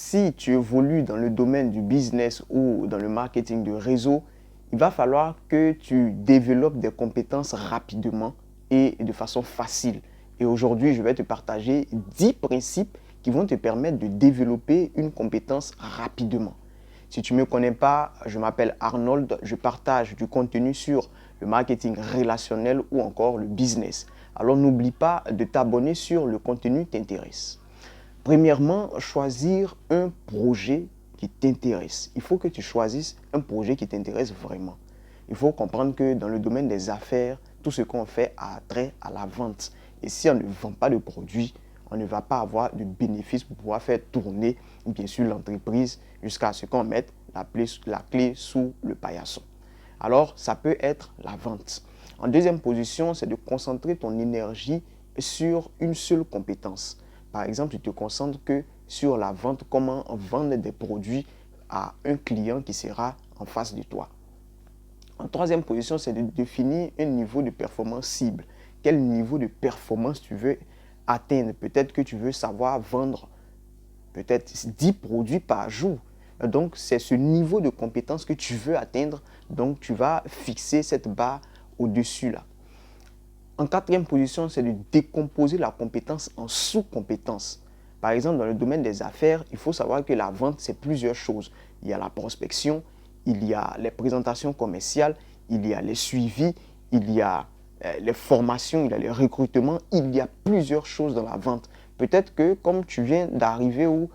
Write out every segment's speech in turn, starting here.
si tu évolues dans le domaine du business ou dans le marketing de réseau, il va falloir que tu développes des compétences rapidement et de façon facile. Et aujourd'hui, je vais te partager 10 principes qui vont te permettre de développer une compétence rapidement. Si tu ne me connais pas, je m'appelle Arnold, je partage du contenu sur le marketing relationnel ou encore le business. Alors n'oublie pas de t'abonner sur le contenu qui t'intéresse. Premièrement, choisir un projet qui t'intéresse. Il faut que tu choisisses un projet qui t'intéresse vraiment. Il faut comprendre que dans le domaine des affaires, tout ce qu'on fait a trait à la vente. Et si on ne vend pas de produits, on ne va pas avoir de bénéfices pour pouvoir faire tourner, bien sûr, l'entreprise jusqu'à ce qu'on mette la clé sous le paillasson. Alors, ça peut être la vente. En deuxième position, c'est de concentrer ton énergie sur une seule compétence. Par exemple, tu te concentres que sur la vente, comment vendre des produits à un client qui sera en face de toi. En troisième position, c'est de définir un niveau de performance cible. Quel niveau de performance tu veux atteindre? Peut-être que tu veux savoir vendre peut-être 10 produits par jour. Donc, c'est ce niveau de compétence que tu veux atteindre. Donc, tu vas fixer cette barre au-dessus là. En quatrième position, c'est de décomposer la compétence en sous-compétences. Par exemple, dans le domaine des affaires, il faut savoir que la vente, c'est plusieurs choses. Il y a la prospection, il y a les présentations commerciales, il y a les suivis, il y a les formations, il y a les recrutements, il y a plusieurs choses dans la vente. Peut-être que comme tu viens d'arriver ou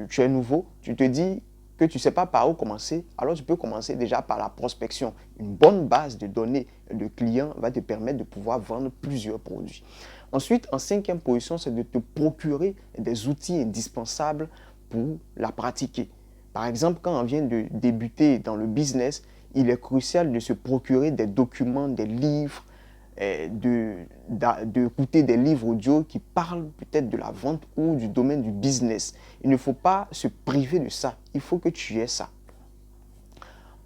tu es nouveau, tu te dis que tu ne sais pas par où commencer, alors tu peux commencer déjà par la prospection. Une bonne base de données de clients va te permettre de pouvoir vendre plusieurs produits. Ensuite, en cinquième position, c'est de te procurer des outils indispensables pour la pratiquer. Par exemple, quand on vient de débuter dans le business, il est crucial de se procurer des documents, des livres, d'écouter des livres audio qui parlent peut-être de la vente ou du domaine du business. Il ne faut pas se priver de ça. Il faut que tu aies ça.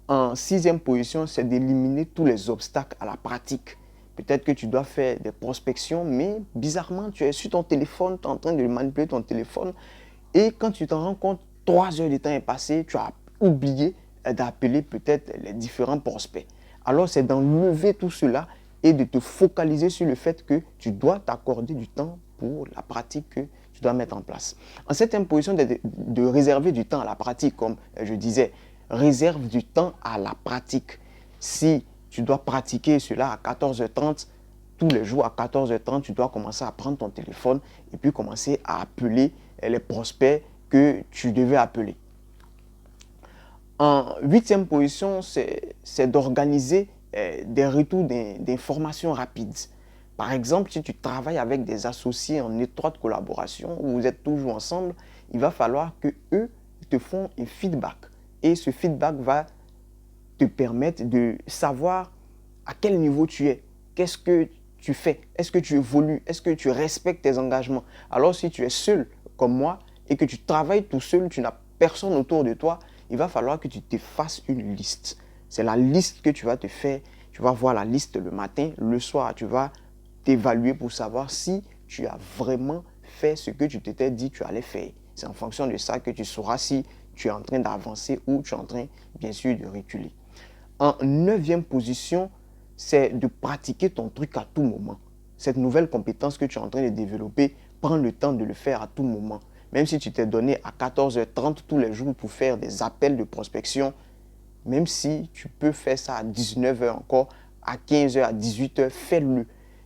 En sixième position, c'est d'éliminer tous les obstacles à la pratique. Peut-être que tu dois faire des prospections, mais bizarrement, tu es sur ton téléphone, tu es en train de manipuler ton téléphone. Et quand tu t'en rends compte, 3 heures de temps est passé, tu as oublié d'appeler peut-être les différents prospects. Alors, c'est d'enlever tout cela et de te focaliser sur le fait que tu dois t'accorder du temps pour la pratique que tu dois mettre en place. En septième position, de réserver du temps à la pratique, comme je disais, réserve du temps à la pratique. Si tu dois pratiquer cela à 14h30, tous les jours à 14h30, tu dois commencer à prendre ton téléphone et puis commencer à appeler les prospects que tu devais appeler. En huitième position, c'est d'organiser des retours d'informations rapides. Par exemple, si tu travailles avec des associés en étroite collaboration, où vous êtes toujours ensemble, il va falloir que eux te font un feedback. Et ce feedback va te permettre de savoir à quel niveau tu es, qu'est-ce que tu fais, est-ce que tu évolues, est-ce que tu respectes tes engagements. Alors si tu es seul comme moi et que tu travailles tout seul, tu n'as personne autour de toi, il va falloir que tu te fasses une liste. C'est la liste que tu vas te faire. Tu vas voir la liste le matin, le soir, tu vas t'évaluer pour savoir si tu as vraiment fait ce que tu t'étais dit que tu allais faire. C'est en fonction de ça que tu sauras si tu es en train d'avancer ou tu es en train, bien sûr, de reculer. En neuvième position, c'est de pratiquer ton truc à tout moment. Cette nouvelle compétence que tu es en train de développer, prends le temps de le faire à tout moment. Même si tu t'es donné à 14h30 tous les jours pour faire des appels de prospection, même si tu peux faire ça à 19h encore, à 15h, à 18h, fais-le.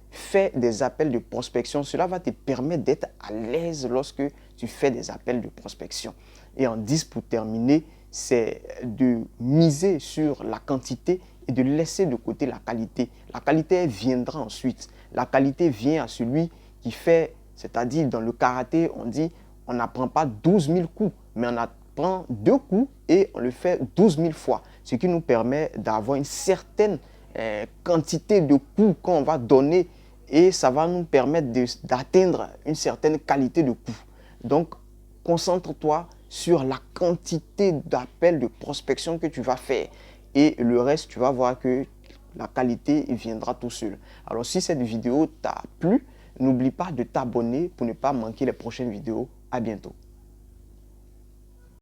Fais des appels de prospection. Cela va te permettre d'être à l'aise lorsque tu fais des appels de prospection. Et en 10 pour terminer, c'est de miser sur la quantité et de laisser de côté la qualité. La qualité viendra ensuite. La qualité vient à celui qui fait, c'est-à-dire dans le karaté, on dit on n'apprend pas 12 000 coups, mais on apprend 2 coups et on le fait 12 000 fois. Ce qui nous permet d'avoir une certaine quantité de coups qu'on va donner et ça va nous permettre d'atteindre une certaine qualité de coups. Donc, concentre-toi sur la quantité d'appels de prospection que tu vas faire. Et le reste, tu vas voir que la qualité viendra tout seul. Alors, si cette vidéo t'a plu, n'oublie pas de t'abonner pour ne pas manquer les prochaines vidéos. À bientôt.